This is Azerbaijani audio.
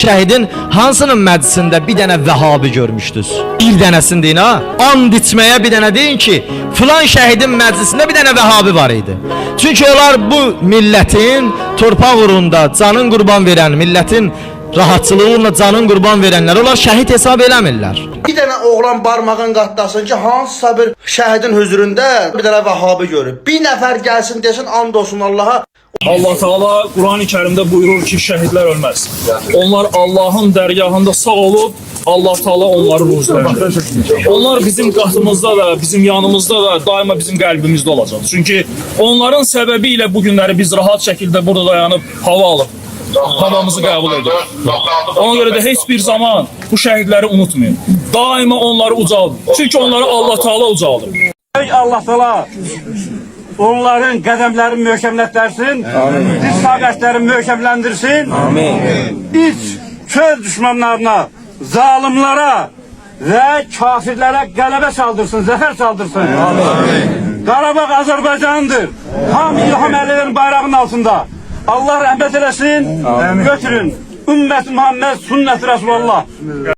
Şəhidin hansının məclisində bir dənə Vəhabi görmüşdünüz? Bir dənəsini deyin ha. And içməyə bir dənə deyin ki, filan şəhidin məclisində bir dənə Vəhabi var idi. Çünki onlar bu millətin torpaq uğrunda canın qurban verən, millətin rahatçılığı uğruna canın qurban verənlər, onlar şəhid hesab eləmirlər. Bir dənə oğlan barmağın qatlasın ki, hansısa bir şəhidin huzurunda bir dənə Vəhabi görüb. Bir nəfər gəlsin desin, and olsun Allaha. Allah Teala Kur'an-ı Kerim'de buyurur ki şehitler ölmez. Onlar Allah'ın dergahında sağ olup Allah Teala onları ruzilendirir. Onlar bizim katımızda da, bizim yanımızda da, daima bizim kalbimizde olacak. Çünkü onların sebebiyle bugünleri biz rahat şekilde burada dayanıp hava alıp havamızı kabul ediyoruz. Ona göre de hiçbir zaman bu şehitleri unutmayın. Daima onları ucaldın. Çünkü onları Allah Teala ucaldır. Allah Teala onların qədəmlərini möhkəmlətdirsin, isabətlərini möhkəmləndirsin, iç çöl düşmanlarına, zalimlara və kafirlərə qələbə çaldırsın, zəfər çaldırsın. Qarabağ Azərbaycandır, hamı İlham Əliyevin bayrağının altında. Allah rəhmət eləsin, götürün. Ümmət Muhammed, sünnət Resulullah.